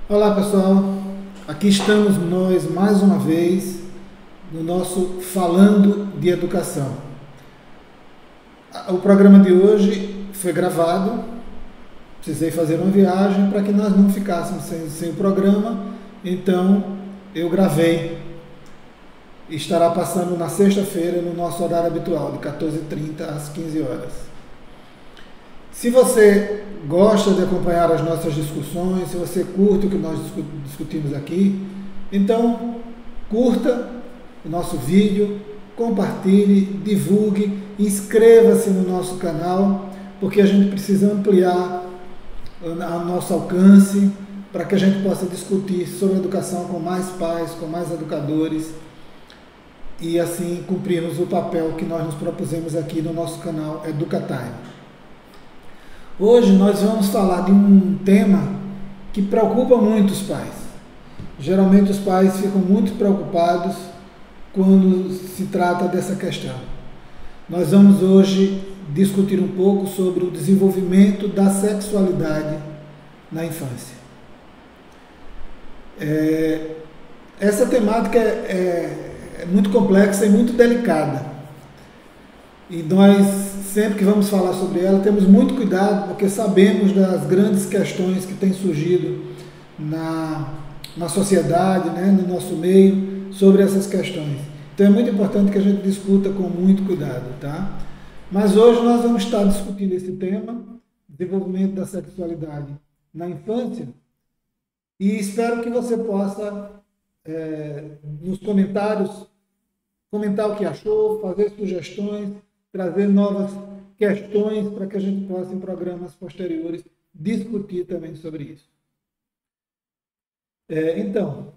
Olá pessoal, aqui estamos nós mais uma vez no nosso Falando de Educação. O programa de hoje foi gravado, precisei fazer uma viagem para que nós não ficássemos sem o programa, então eu gravei. Estará passando na sexta-feira no nosso horário habitual, de 14h30 às 15 horas. Se você gosta de acompanhar as nossas discussões, se você curte o que nós discutimos aqui, então curta o nosso vídeo, compartilhe, divulgue, inscreva-se no nosso canal, porque a gente precisa ampliar o nosso alcance para que a gente possa discutir sobre educação com mais pais, com mais educadores e assim cumprirmos o papel que nós nos propusemos aqui no nosso canal Educatime. Hoje nós vamos falar de um tema que preocupa muito os pais. Geralmente os pais ficam muito preocupados quando se trata dessa questão. Nós vamos hoje discutir um pouco sobre o desenvolvimento da sexualidade na infância. Essa temática é muito complexa e muito delicada. E nós, sempre que vamos falar sobre ela, temos muito cuidado, porque sabemos das grandes questões que têm surgido na sociedade, né, no nosso meio, sobre essas questões. Então é muito importante que a gente discuta com muito cuidado, tá? Mas hoje nós vamos estar discutindo esse tema, desenvolvimento da sexualidade na infância, e espero que você possa, nos comentários, comentar o que achou, fazer sugestões, trazer novas questões para que a gente possa, em programas posteriores, discutir também sobre isso. Então,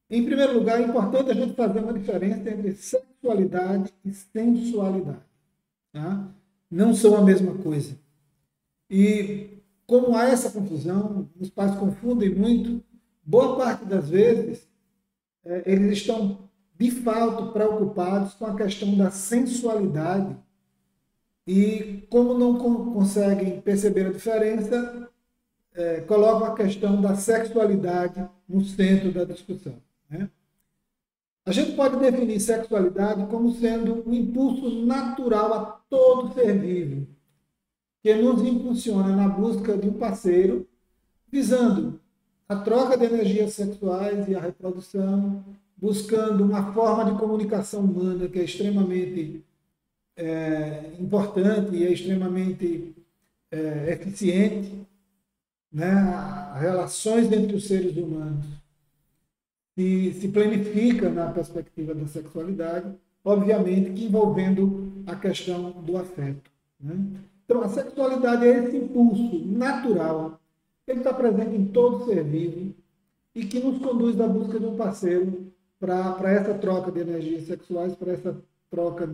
em primeiro lugar, é importante a gente fazer uma diferença entre sexualidade e sensualidade. Tá? Não são a mesma coisa. E como há essa confusão, os pais confundem muito, boa parte das vezes eles estão de fato preocupados com a questão da sensualidade e como não conseguem perceber a diferença, colocam a questão da sexualidade no centro da discussão. Né? A gente pode definir sexualidade como sendo um impulso natural a todo ser vivo, que nos impulsiona na busca de um parceiro, visando a troca de energias sexuais e a reprodução, buscando uma forma de comunicação humana que é extremamente importante e é extremamente eficiente, né? Relações entre os seres humanos se planifica na perspectiva da sexualidade, obviamente que envolvendo a questão do afeto. Né? Então, a sexualidade é esse impulso natural, ele está presente em todo ser vivo e que nos conduz à busca de um parceiro para essa troca de energias sexuais, para essa troca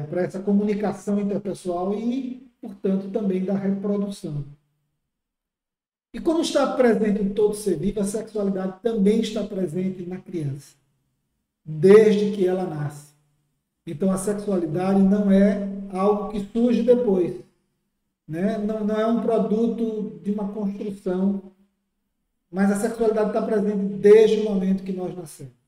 para essa comunicação interpessoal e, portanto, também da reprodução. E como está presente em todo ser vivo, a sexualidade também está presente na criança, desde que ela nasce. Então, a sexualidade não é algo que surge depois, né? Não é um produto de uma construção, mas a sexualidade está presente desde o momento que nós nascemos.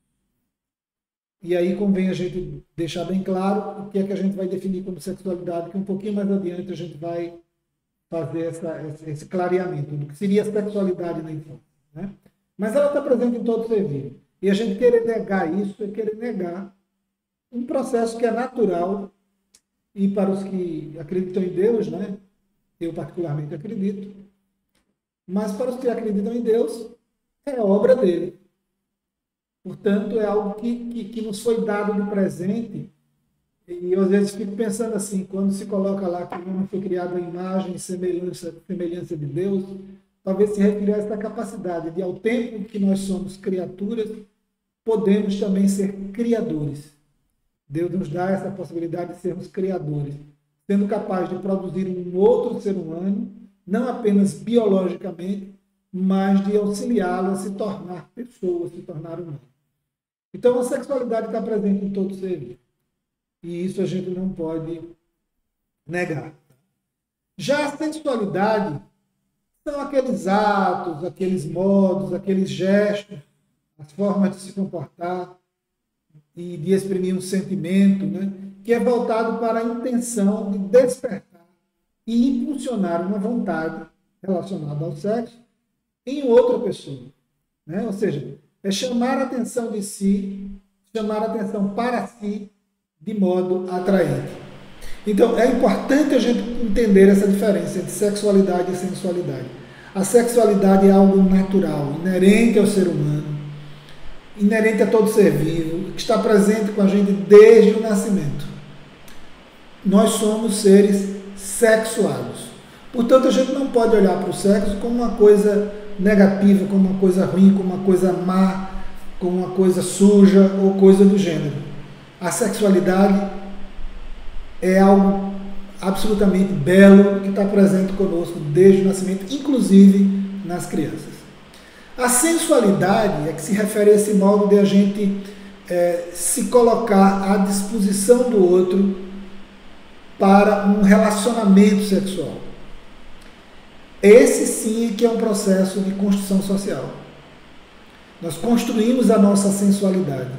E aí convém a gente deixar bem claro o que é que a gente vai definir como sexualidade, que um pouquinho mais adiante a gente vai fazer esse clareamento do que seria a sexualidade na infância. Né? Mas ela está presente em todo ser vivo. E a gente querer negar isso é querer negar um processo que é natural e para os que acreditam em Deus, né? Eu particularmente acredito, mas para os que acreditam em Deus, é obra dele. Portanto, é algo que nos foi dado de presente. E eu às vezes fico pensando assim, quando se coloca lá que o homem foi criado à imagem e semelhança de Deus, talvez se refira a essa capacidade de, ao tempo que nós somos criaturas, podemos também ser criadores. Deus nos dá essa possibilidade de sermos criadores, sendo capaz de produzir um outro ser humano, não apenas biologicamente, mas de auxiliá-lo a se tornar pessoa, a se tornar humano. Então, a sexualidade está presente em todo ser vivo. E isso a gente não pode negar. Já a sensualidade São aqueles atos, aqueles modos, aqueles gestos, as formas de se comportar e de exprimir um sentimento, né, que é voltado para a intenção de despertar e impulsionar uma vontade relacionada ao sexo em outra pessoa. Né? Ou seja, é chamar a atenção de si, chamar a atenção para si de modo atraente. Então, é importante a gente entender essa diferença entre sexualidade e sensualidade. A sexualidade é algo natural, inerente ao ser humano, inerente a todo ser vivo, que está presente com a gente desde o nascimento. Nós somos seres sexuados. Portanto, a gente não pode olhar para o sexo como uma coisa negativa, como uma coisa ruim, como uma coisa má, como uma coisa suja ou coisa do gênero. A sexualidade é algo absolutamente belo que está presente conosco desde o nascimento, inclusive nas crianças. A sensualidade é que se refere a esse modo de a gente se colocar à disposição do outro para um relacionamento sexual. Esse sim que é um processo de construção social. Nós construímos a nossa sensualidade.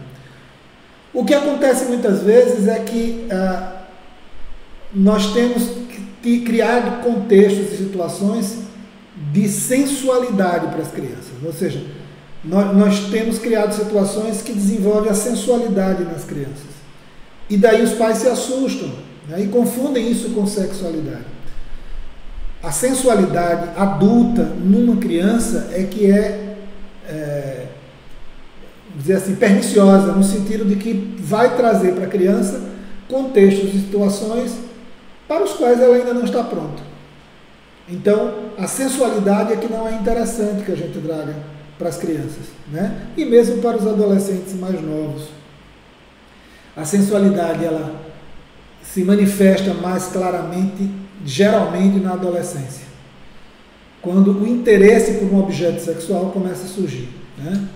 O que acontece muitas vezes é que nós temos criado contextos e situações de sensualidade para as crianças. Ou seja, nós temos criado situações que desenvolvem a sensualidade nas crianças. E daí os pais se assustam, né, e confundem isso com sexualidade. A sensualidade adulta numa criança é que dizer assim, perniciosa, no sentido de que vai trazer para a criança contextos e situações para os quais ela ainda não está pronta. Então, a sensualidade é que não é interessante que a gente traga para as crianças, né? E mesmo para os adolescentes mais novos. A sensualidade, ela se manifesta mais claramente, geralmente, na adolescência, quando o interesse por um objeto sexual começa a surgir, né?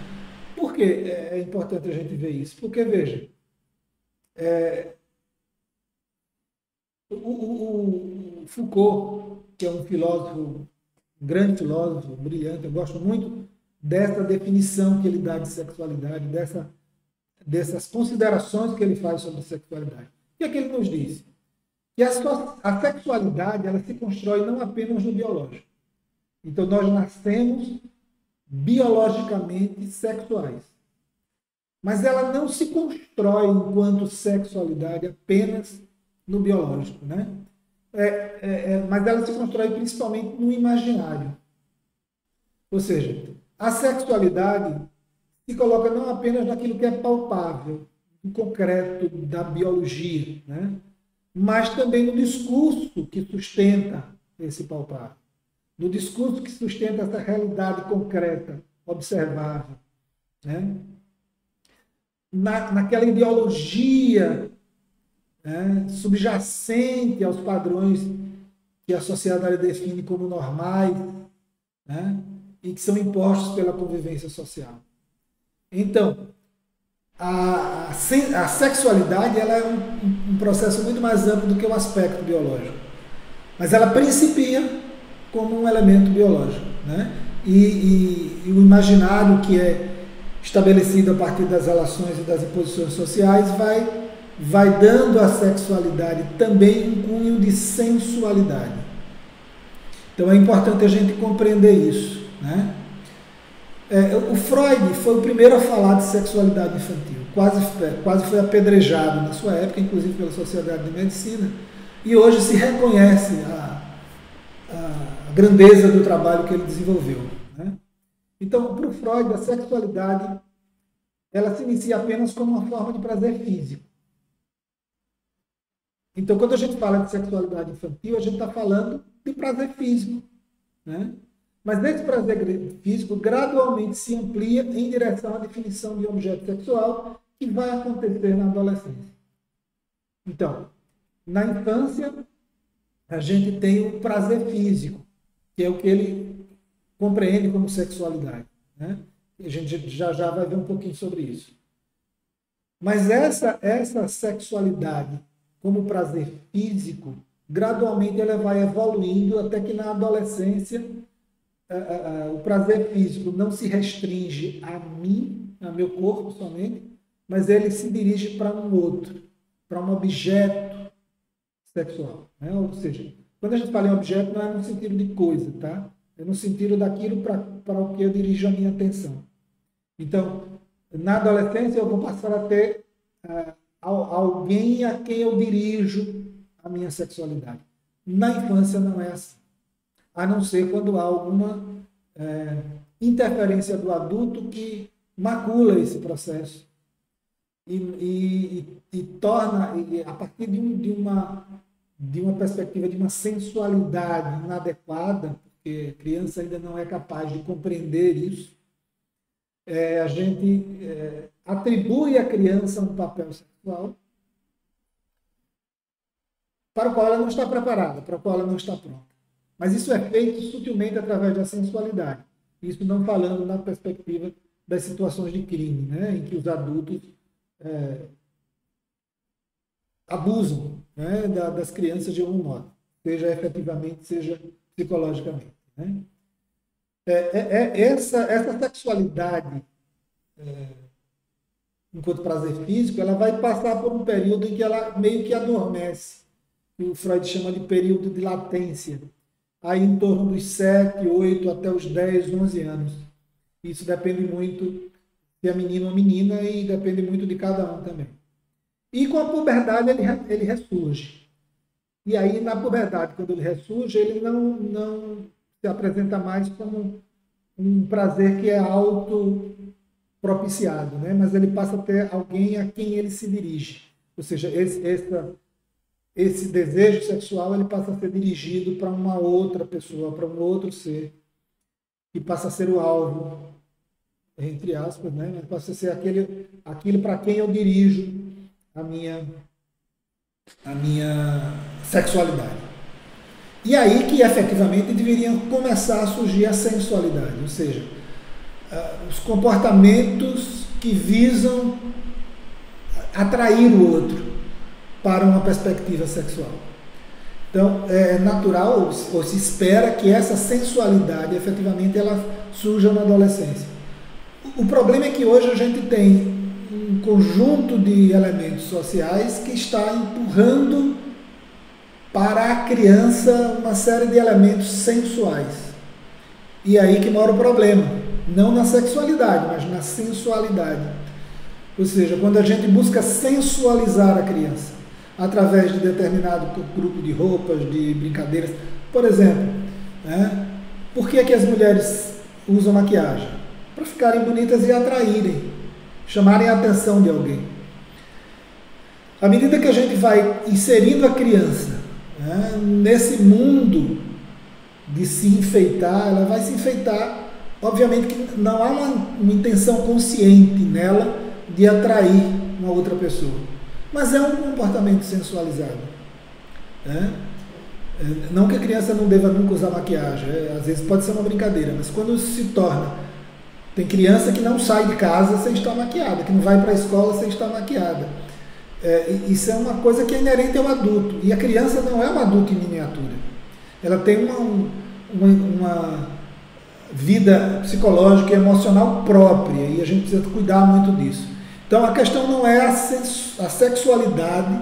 Por que é importante a gente ver isso? Porque, veja, o Foucault, que é um filósofo, um grande filósofo, brilhante, eu gosto muito dessa definição que ele dá de sexualidade, dessas considerações que ele faz sobre sexualidade. O que é que ele nos diz? Que a sexualidade, ela se constrói não apenas no biológico. Então, nós nascemos biologicamente sexuais. Mas ela não se constrói enquanto sexualidade apenas no biológico, né? Mas ela se constrói principalmente no imaginário. Ou seja, a sexualidade se coloca não apenas naquilo que é palpável, no concreto da biologia, né? Mas também no discurso que sustenta esse palpável, no discurso que sustenta essa realidade concreta, observável, né? Naquela ideologia, né, subjacente aos padrões que a sociedade define como normais, né, e que são impostos pela convivência social. Então, a sexualidade, ela é um processo muito mais amplo do que o aspecto biológico, mas ela principia como um elemento biológico, né? E o imaginário que é estabelecido a partir das relações e das imposições sociais vai dando à sexualidade também um cunho de sensualidade. Então é importante a gente compreender isso, né? O Freud foi o primeiro a falar de sexualidade infantil, quase foi apedrejado na sua época, inclusive pela Sociedade de Medicina, e hoje se reconhece a grandeza do trabalho que ele desenvolveu, né? Então, para o Freud, a sexualidade, ela se inicia apenas como uma forma de prazer físico. Então, quando a gente fala de sexualidade infantil, a gente está falando de prazer físico, né? Mas esse prazer físico gradualmente se amplia em direção à definição de um objeto sexual que vai acontecer na adolescência. Então, na infância, a gente tem o prazer físico, que é o que ele compreende como sexualidade, né? A gente já vai ver um pouquinho sobre isso. Mas essa sexualidade como prazer físico, gradualmente ela vai evoluindo até que na adolescência o prazer físico não se restringe a mim, a meu corpo somente, mas ele se dirige para um outro, para um objeto sexual, né? Ou seja, quando a gente fala em objeto, não é no sentido de coisa, tá? É no sentido daquilo para o que eu dirijo a minha atenção. Então, na adolescência, eu vou passar a ter alguém a quem eu dirijo a minha sexualidade. Na infância, não é assim. A não ser quando há alguma interferência do adulto que macula esse processo e torna, a partir de uma perspectiva de uma sensualidade inadequada, porque a criança ainda não é capaz de compreender isso, a gente atribui à criança um papel sexual para o qual ela não está preparada, para o qual ela não está pronta. Mas isso é feito sutilmente através da sensualidade. Isso não falando na perspectiva das situações de crime, né, em que os adultos abusam, né, das crianças de algum modo, seja efetivamente, seja psicologicamente. Né? Essa sexualidade, enquanto prazer físico, ela vai passar por um período em que ela meio que adormece, que o Freud chama de período de latência, aí em torno dos 7, 8 até os 10, 11 anos. Isso depende muito se é menino ou menina e depende muito de cada um também. E com a puberdade ele ressurge. E aí na puberdade, quando ele ressurge, ele não se apresenta mais como um prazer que é auto-propiciado, né? Mas ele passa a ter alguém a quem ele se dirige. Ou seja, esse desejo sexual ele passa a ser dirigido para uma outra pessoa, para um outro ser, que passa a ser o alvo, entre aspas, né? Mas passa a ser aquilo para quem eu dirijo a minha sexualidade. E aí que efetivamente deveriam começar a surgir a sensualidade, ou seja, os comportamentos que visam atrair o outro para uma perspectiva sexual. Então, é natural, ou se espera que essa sensualidade, efetivamente, ela surja na adolescência. O problema é que hoje a gente tem um conjunto de elementos sociais que está empurrando para a criança uma série de elementos sensuais. E aí que mora o problema. Não na sexualidade, mas na sensualidade. Ou seja, quando a gente busca sensualizar a criança através de determinado grupo de roupas, de brincadeiras. Por exemplo, né? Por que as mulheres usam maquiagem? Para ficarem bonitas e atraírem, chamarem a atenção de alguém. À medida que a gente vai inserindo a criança, né, nesse mundo de se enfeitar, ela vai se enfeitar, obviamente que não há uma intenção consciente nela de atrair uma outra pessoa, mas é um comportamento sensualizado. Né? Não que a criança não deva nunca usar maquiagem, às vezes pode ser uma brincadeira, mas quando se torna... Tem criança que não sai de casa sem estar maquiada, que não vai para a escola sem estar maquiada. Isso é uma coisa que é inerente ao adulto. E a criança não é um adulto em miniatura. Ela tem uma vida psicológica e emocional própria, e a gente precisa cuidar muito disso. Então a questão não é a sexualidade,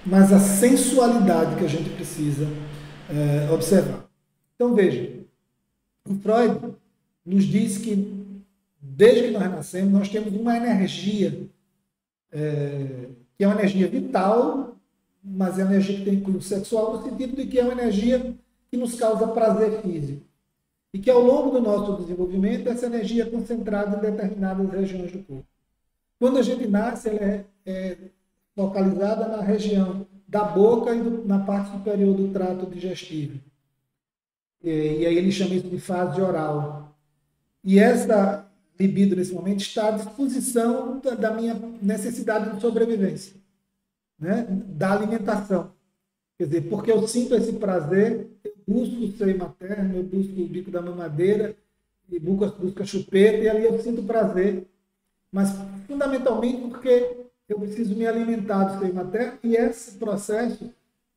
mas a sensualidade que a gente precisa observar. Então veja, o Freud nos diz que desde que nós nascemos, nós temos uma energia, que é uma energia vital, mas é uma energia que tem cunho sexual, no sentido de que é uma energia que nos causa prazer físico. E que ao longo do nosso desenvolvimento, essa energia é concentrada em determinadas regiões do corpo. Quando a gente nasce, ela é localizada na região da boca e na parte superior do trato digestivo. E aí ele chama isso de fase oral. E essa libido nesse momento está à disposição da minha necessidade de sobrevivência, né? Da alimentação. Quer dizer, porque eu sinto esse prazer, eu busco o seio materno, eu busco o bico da mamadeira, e busco a chupeta, e ali eu sinto prazer. Mas, fundamentalmente, porque eu preciso me alimentar do seio materno, e esse processo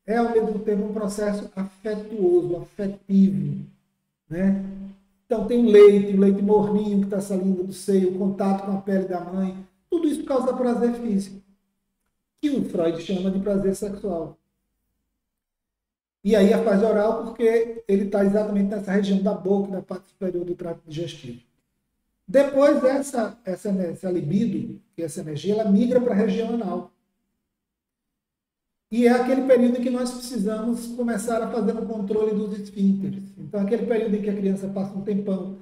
é, ao mesmo tempo, um processo afetuoso, afetivo, né? Então tem o leite morninho que está saindo do seio, o contato com a pele da mãe, tudo isso causa prazer físico, que o Freud chama de prazer sexual. E aí a fase oral, porque ele está exatamente nessa região da boca, da parte superior do trato digestivo. Depois essa libido, que essa energia, ela migra para a região anal. E é aquele período em que nós precisamos começar a fazer um controle dos esfíncteres. Então, aquele período em que a criança passa um tempão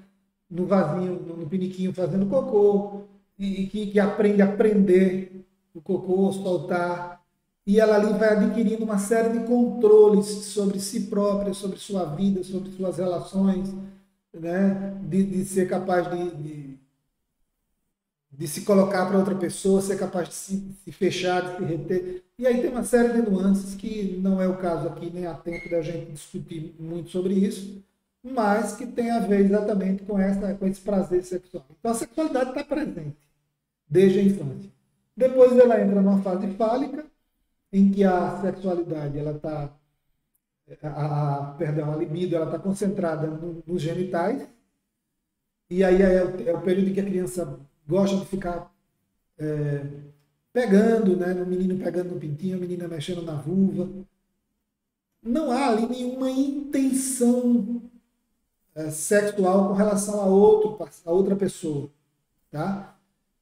no vasinho, no piniquinho, fazendo cocô, e que aprende a prender o cocô, soltar, e ela ali vai adquirindo uma série de controles sobre si própria, sobre sua vida, sobre suas relações, né? de ser capaz de se colocar para outra pessoa, ser capaz de se fechar, de se reter. E aí tem uma série de nuances que não é o caso aqui, nem há tempo da gente discutir muito sobre isso, mas que tem a ver exatamente com esse prazer sexual. Então a sexualidade está presente desde a infância. Depois ela entra numa fase fálica, em que a sexualidade, ela está, a libido, ela está concentrada nos genitais, e aí é o período em que a criança gosta de ficar pegando, né, o menino pegando no pintinho, a menina mexendo na vulva. Não há ali nenhuma intenção sexual com relação a outra pessoa, tá?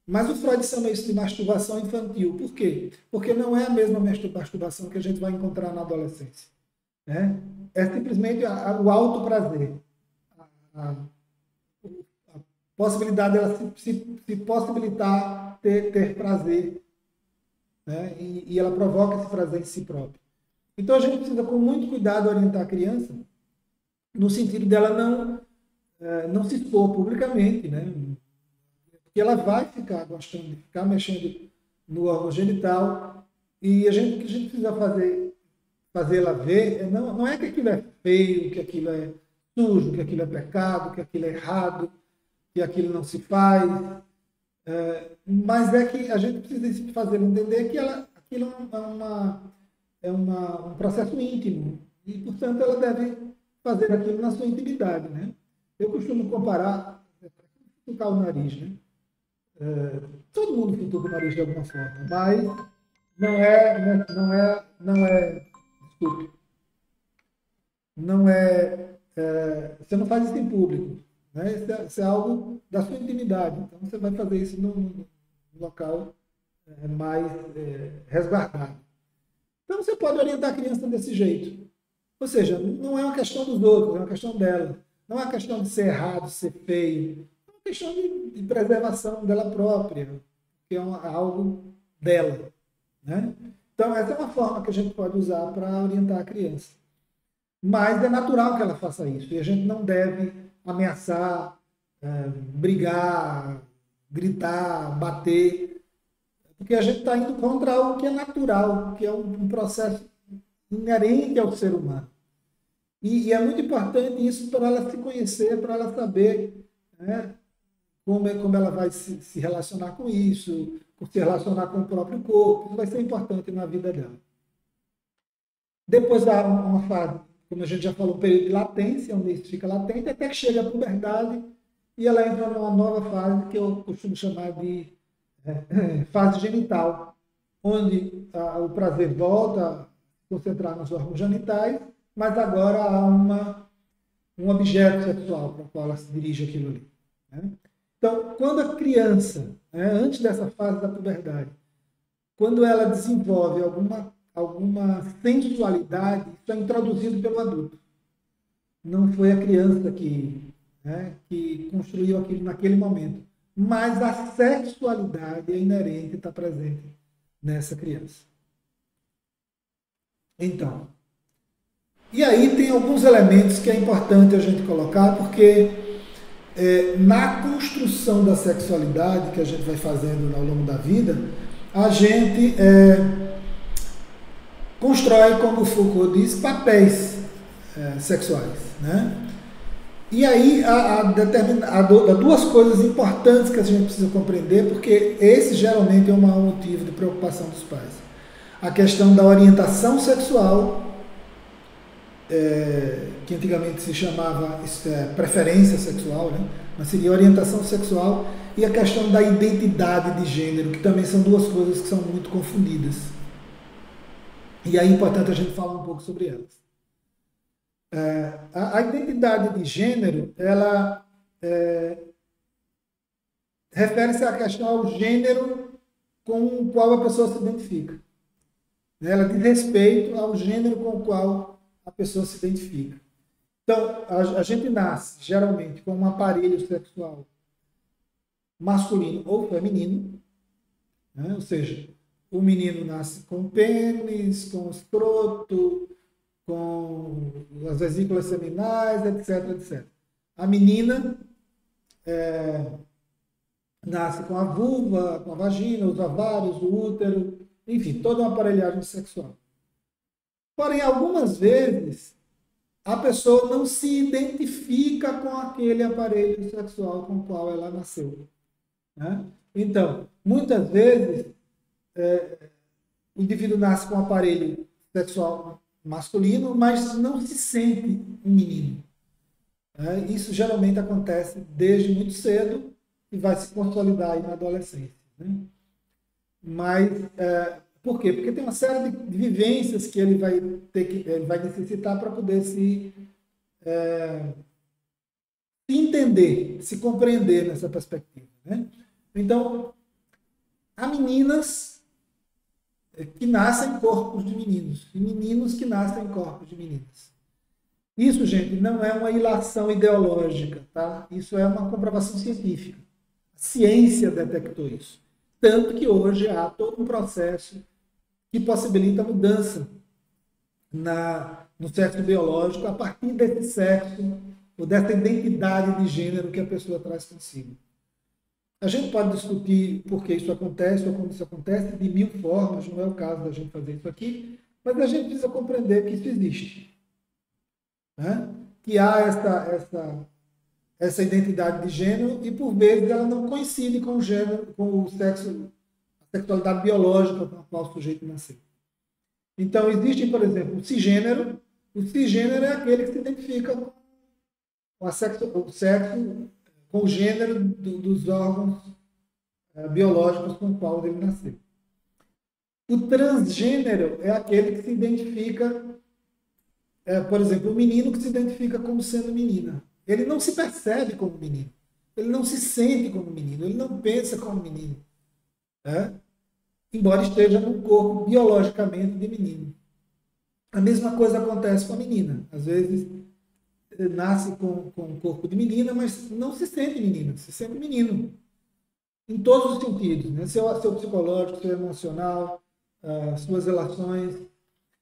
Mas o Freud chama isso de masturbação infantil. Por quê? Porque não é a mesma masturbação que a gente vai encontrar na adolescência, né? É simplesmente o alto prazer. A possibilidade dela se possibilitar ter prazer, né? E ela provoca esse prazer em si própria. Então a gente precisa, com muito cuidado, orientar a criança no sentido dela não se expor publicamente, né? Porque ela vai ficar gostando de ficar mexendo no órgão genital, e o que a gente precisa fazer ela ver não é que aquilo é feio, que aquilo é sujo, que aquilo é pecado, que aquilo é errado, que aquilo não se faz, mas é que a gente precisa fazer entender que aquilo é um processo íntimo, e, portanto, ela deve fazer aquilo na sua intimidade, né? Eu costumo comparar, tocar o nariz, né? Todo mundo futuca o nariz de alguma forma, mas desculpe, você não faz isso em público, né? Isso é algo da sua intimidade, então você vai fazer isso no local mais resguardado. Então você pode orientar a criança desse jeito, ou seja, não é uma questão dos outros, é uma questão dela, não é uma questão de ser errado, ser feio, é uma questão de preservação dela própria, que é algo dela, né? Então essa é uma forma que a gente pode usar para orientar a criança. Mas é natural que ela faça isso, e a gente não deve ameaçar, brigar, gritar, bater, porque a gente está indo contra algo que é natural, que é um processo inerente ao ser humano. E é muito importante isso para ela se conhecer, para ela saber, né, como ela vai se relacionar com isso, se relacionar com o próprio corpo. Isso vai ser importante na vida dela. Depois há uma fase, como a gente já falou, um período de latência, onde isso fica latente, até que chega a puberdade e ela entra numa nova fase que eu costumo chamar de fase genital, onde o prazer volta a se concentrar nos órgãos genitais, mas agora há um objeto sexual para o qual ela se dirige aquilo ali, né? Então, quando a criança, antes dessa fase da puberdade, quando ela desenvolve alguma sensualidade, isso é introduzido pelo adulto. Não foi a criança que construiu aquilo naquele momento. Mas a sexualidade é inerente, está presente nessa criança. Então, e aí tem alguns elementos que é importante a gente colocar, porque na construção da sexualidade que a gente vai fazendo ao longo da vida, a gente constrói, como Foucault diz, papéis sexuais, né? E aí há duas coisas importantes que a gente precisa compreender, porque esse geralmente é o maior motivo de preocupação dos pais. A questão da orientação sexual que antigamente se chamava preferência sexual, né? Mas seria orientação sexual e a questão da identidade de gênero, que também são duas coisas que são muito confundidas. E aí é importante a gente falar um pouco sobre elas. A identidade de gênero, ela refere-se à questão ao gênero com o qual a pessoa se identifica. Ela diz respeito ao gênero com o qual a pessoa se identifica. Então, a gente nasce, geralmente, com um aparelho sexual masculino ou feminino, né? Ou seja, o menino nasce com pênis, com escroto, com as vesículas seminais, etc, etc. A menina nasce com a vulva, com a vagina, os ovários, o útero, enfim, toda uma aparelhagem sexual. Porém, algumas vezes, a pessoa não se identifica com aquele aparelho sexual com o qual ela nasceu. Né? Então, muitas vezes, o indivíduo nasce com um aparelho sexual masculino, mas não se sente um menino. Isso geralmente acontece desde muito cedo e vai se consolidar aí na adolescência. Né? Mas, por quê? Porque tem uma série de vivências que ele vai necessitar para poder se entender, se compreender nessa perspectiva. Né? Então, há meninas que nascem em corpos de meninos e meninos que nascem em corpos de meninas. Isso, gente, não é uma ilação ideológica, tá? Isso é uma comprovação científica. A ciência detectou isso. Tanto que hoje há todo um processo que possibilita a mudança no sexo biológico a partir desse sexo ou dessa identidade de gênero que a pessoa traz consigo. A gente pode discutir por que isso acontece ou como isso acontece de mil formas, não é o caso da gente fazer isso aqui, mas a gente precisa compreender que isso existe. Né? Que há essa identidade de gênero e, por vezes, ela não coincide com o gênero, com o sexo, a sexualidade biológica com a qual o sujeito nasceu. Então, existe, por exemplo, o cisgênero. O cisgênero é aquele que se identifica com o sexo, com o gênero dos órgãos biológicos com o qual ele nasceu. O transgênero é aquele que se identifica, por exemplo, o menino que se identifica como sendo menina. Ele não se percebe como menino. Ele não se sente como menino. Ele não pensa como menino. Embora esteja num corpo biologicamente de menino. A mesma coisa acontece com a menina. Às vezes, nasce com um corpo de menina, mas não se sente menina, se sente menino. Em todos os sentidos. Né? Seu psicológico, seu emocional, suas relações.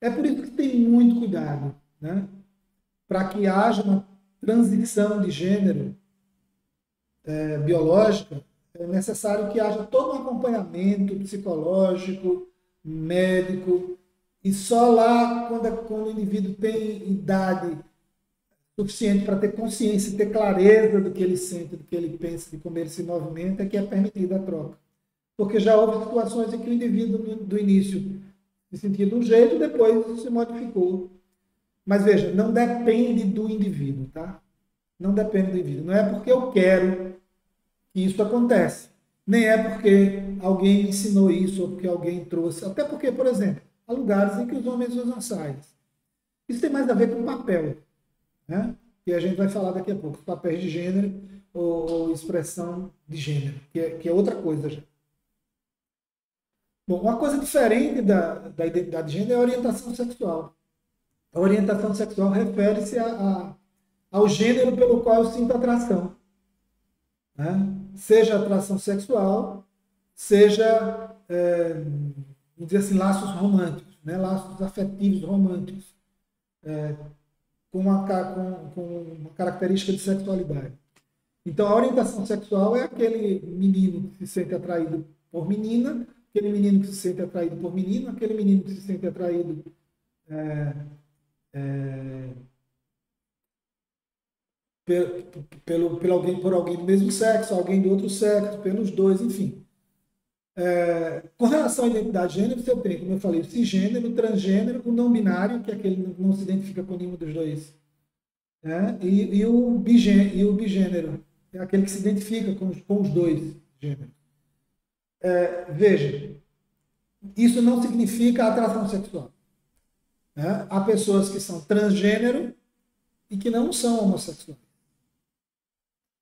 É por isso que tem muito cuidado. Né? Para que haja uma transição de gênero biológica, é necessário que haja todo um acompanhamento psicológico, médico, e só lá, quando o indivíduo tem idade suficiente para ter consciência, ter clareza do que ele sente, do que ele pensa, de como ele se movimenta, é que é permitida a troca. Porque já houve situações em que o indivíduo, do início, se sentia de um jeito, depois se modificou. Mas veja, não depende do indivíduo, tá? Não depende do indivíduo. Não é porque eu quero que isso acontece. Nem é porque alguém me ensinou isso ou porque alguém trouxe. Até porque, por exemplo, há lugares em que os homens usam saias. Isso tem mais a ver com papel, né? Que a gente vai falar daqui a pouco. Papéis de gênero ou expressão de gênero, que é outra coisa já. Bom, uma coisa diferente da identidade de gênero é a orientação sexual. A orientação sexual refere-se ao gênero pelo qual eu sinto atração. Né? Seja atração sexual, seja, vamos dizer assim, laços românticos, né? Laços afetivos românticos, com uma característica de sexualidade. Então, a orientação sexual é aquele menino que se sente atraído por menina, aquele menino que se sente atraído por menino, aquele menino que se sente atraído por alguém do mesmo sexo, alguém do outro sexo, pelos dois, enfim. Com relação à identidade de gênero, você tem, como eu falei, o cisgênero, o transgênero, o não binário, que é aquele que não se identifica com nenhum dos dois, né? E o bigênero, é aquele que se identifica com os dois gêneros. Veja, isso não significa atração sexual, né? Há pessoas que são transgênero e que não são homossexuais.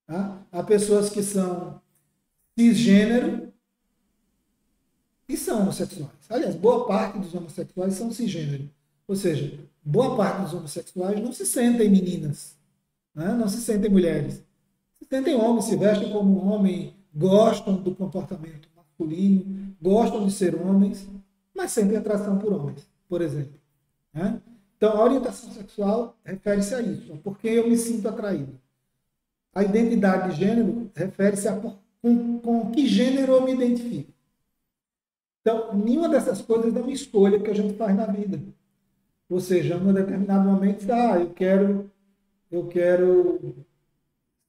Tá? Há pessoas que são cisgênero e são homossexuais. Aliás, boa parte dos homossexuais são cisgênero. Ou seja, boa parte dos homossexuais não se sentem meninas, né? Não se sentem mulheres. Se sentem homens, se vestem como homem, gostam do comportamento masculino, gostam de ser homens, mas sentem atração por homens, por exemplo, né? Então, a orientação sexual refere-se a isso, a por que eu me sinto atraído. A identidade de gênero refere-se a com que gênero eu me identifico. Então, nenhuma dessas coisas é uma escolha que a gente faz na vida. Ou seja, em um determinado momento, eu quero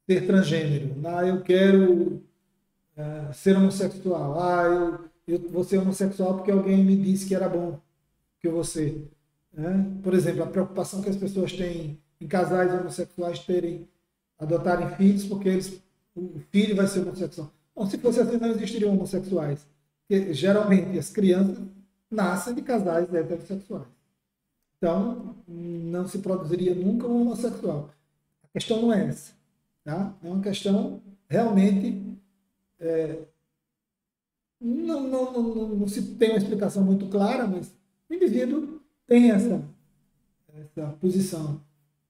ser transgênero, eu quero ser homossexual, eu vou ser homossexual porque alguém me disse que era bom que eu vou ser. Né? Por exemplo, a preocupação que as pessoas têm em casais homossexuais adotarem filhos porque o filho vai ser homossexual. Bom, se fosse assim, não existiriam homossexuais. Porque, geralmente, as crianças nascem de casais heterossexuais. Então, não se produziria nunca um homossexual. A questão não é essa. Tá? É uma questão realmente... não se tem uma explicação muito clara, mas o indivíduo tem essa posição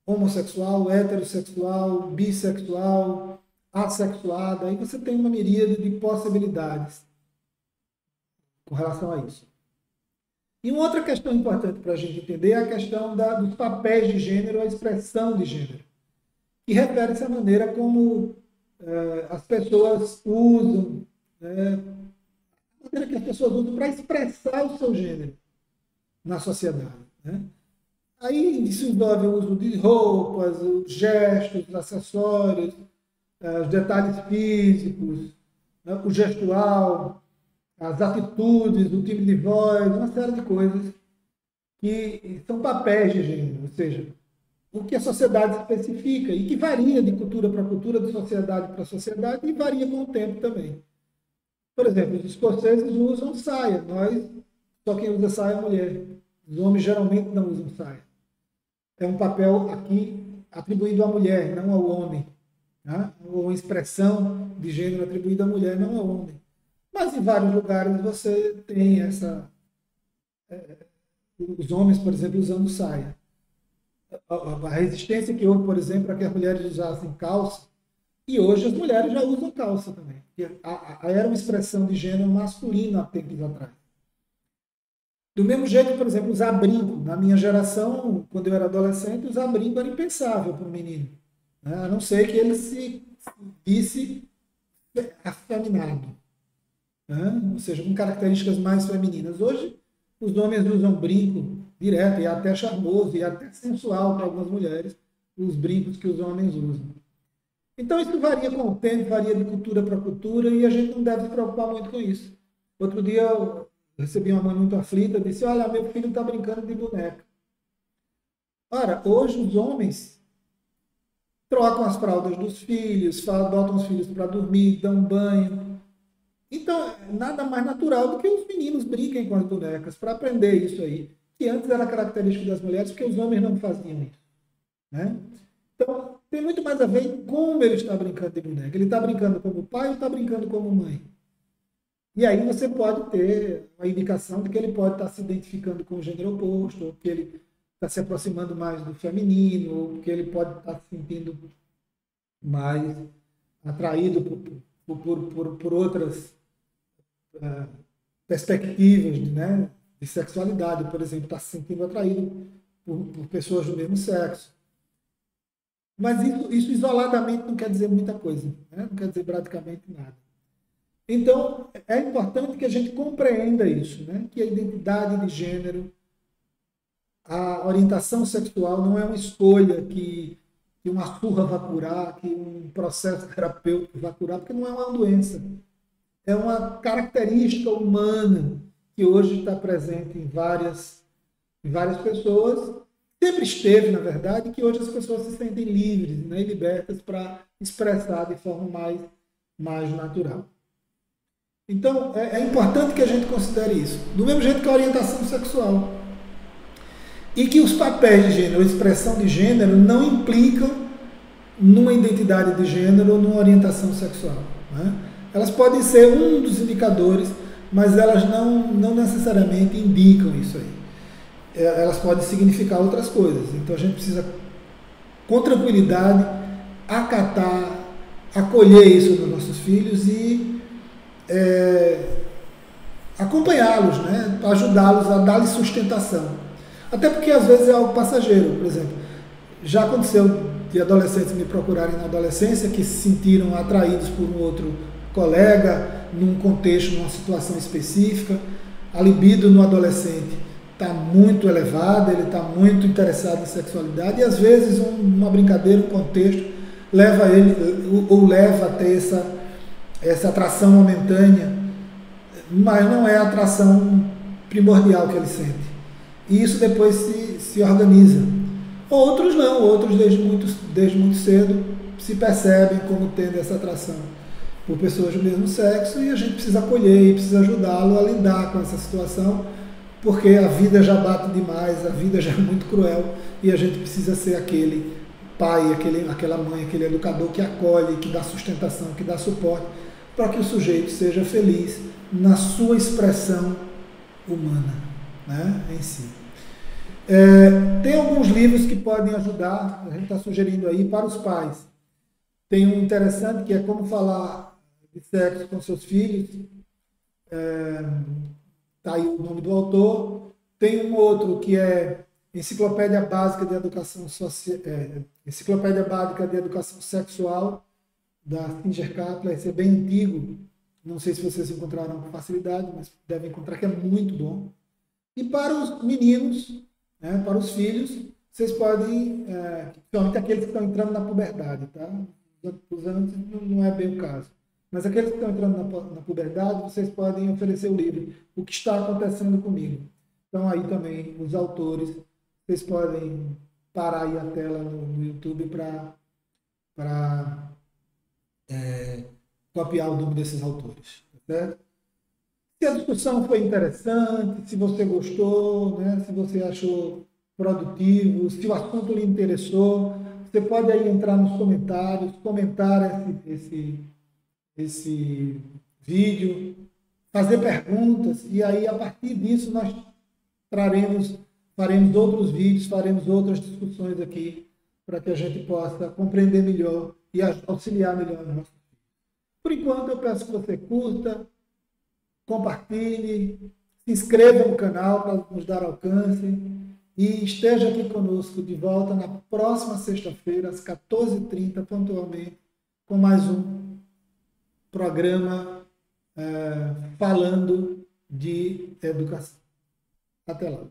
homossexual, heterossexual, bissexual, assexuada, aí você tem uma miríade de possibilidades com relação a isso. E uma outra questão importante para a gente entender é a questão dos papéis de gênero, a expressão de gênero, que refere-se à maneira como as pessoas usam, a maneira que as pessoas usam para expressar o seu gênero na sociedade. Né? Aí isso envolve o uso de roupas, os gestos, os acessórios, os detalhes físicos, né? O gestual, as atitudes, o timbre de voz, uma série de coisas que são papéis de gênero, ou seja, o que a sociedade especifica e que varia de cultura para cultura, de sociedade para sociedade e varia com o tempo também. Por exemplo, os escoceses usam saia, só quem usa saia é a mulher. Os homens geralmente não usam saia. É um papel aqui atribuído à mulher, não ao homem. Tá? Ou uma expressão de gênero atribuída à mulher, não ao homem. Mas em vários lugares você tem os homens, por exemplo, usando saia. A resistência que houve, por exemplo, para que as mulheres usassem calça, e hoje as mulheres já usam calça também. Era uma expressão de gênero masculino há tempos atrás. Do mesmo jeito, por exemplo, usar brinco. Na minha geração, quando eu era adolescente, usar brinco era impensável para um menino. Né? A não ser que ele se visse afeminado. Né? Ou seja, com características mais femininas. Hoje, os homens usam brinco direto, e é até charmoso, e é até sensual para algumas mulheres, os brincos que os homens usam. Então, isso varia com o tempo, varia de cultura para cultura, e a gente não deve se preocupar muito com isso. Outro dia, eu recebi uma mãe muito aflita, disse, olha, meu filho está brincando de boneca. Ora, hoje os homens trocam as fraldas dos filhos, botam os filhos para dormir, dão banho. Então, nada mais natural do que os meninos brinquem com as bonecas, para aprender isso aí, que antes era característico das mulheres, porque os homens não faziam isso. Né? Então, tem muito mais a ver com como ele está brincando de boneca. Ele está brincando como pai ou está brincando como mãe? E aí você pode ter uma indicação de que ele pode estar se identificando com o gênero oposto, ou que ele está se aproximando mais do feminino, ou que ele pode estar se sentindo mais atraído por outras perspectivas, né, de sexualidade. Por exemplo, está se sentindo atraído por pessoas do mesmo sexo. Mas isso isoladamente não quer dizer muita coisa, né? Não quer dizer praticamente nada. Então, é importante que a gente compreenda isso, né? Que a identidade de gênero, a orientação sexual não é uma escolha que uma surra vai curar, que um processo terapêutico vai curar, porque não é uma doença. é uma característica humana que hoje está presente em várias pessoas. Sempre esteve, na verdade, que hoje as pessoas se sentem livres, né, e libertas para expressar de forma mais natural. Então, é importante que a gente considere isso. Do mesmo jeito que a orientação sexual. E que os papéis de gênero, a expressão de gênero, não implicam numa identidade de gênero ou numa orientação sexual. Né? Elas podem ser um dos indicadores, mas elas não necessariamente indicam isso aí. Elas podem significar outras coisas. Então a gente precisa, com tranquilidade, acatar, acolher isso nos nossos filhos e acompanhá-los, né? Ajudá-los a dar-lhes sustentação. Até porque às vezes é algo passageiro, por exemplo. Já aconteceu de adolescentes me procurarem na adolescência que se sentiram atraídos por um outro colega, num contexto, numa situação específica. A libido no adolescente está muito elevada, ele está muito interessado em sexualidade e às vezes uma brincadeira, um contexto, leva ele ou leva a ter essa atração momentânea, mas não é a atração primordial que ele sente. E isso depois se organiza. Outros não, outros desde muito cedo se percebem como tendo essa atração por pessoas do mesmo sexo e a gente precisa acolher e precisa ajudá-lo a lidar com essa situação, porque a vida já bate demais, a vida já é muito cruel e a gente precisa ser aquele pai, aquela mãe, aquele educador que acolhe, que dá sustentação, que dá suporte para que o sujeito seja feliz na sua expressão humana, né, em si. Tem alguns livros que podem ajudar, a gente está sugerindo aí, para os pais. Tem um interessante que é Como Falar de Sexo com Seus Filhos, está aí o nome do autor. Tem um outro que é Enciclopédia Básica de Educação Enciclopédia Básica de Educação Sexual, da Singer Kaplan. Esse é bem antigo, não sei se vocês encontraram com facilidade, mas devem encontrar, que é muito bom. E para os meninos, né, para os filhos, vocês podem, principalmente aqueles que estão entrando na puberdade, tá? Os antes não é bem o caso. Mas aqueles que estão entrando na puberdade, vocês podem oferecer o livro O que está acontecendo comigo. Então aí também os autores, vocês podem parar aí a tela no YouTube para copiar o nome desses autores, certo? Se a discussão foi interessante, se você gostou, né, se você achou produtivo, se o assunto lhe interessou, você pode aí entrar nos comentários, comentar esse vídeo, fazer perguntas, e aí a partir disso nós faremos outros vídeos, faremos outras discussões aqui, para que a gente possa compreender melhor e auxiliar melhor no nosso. Por enquanto eu peço que você curta, compartilhe, se inscreva no canal para nos dar alcance e esteja aqui conosco de volta na próxima sexta-feira, às 14h30, pontualmente, com mais um programa falando de educação. Até lá.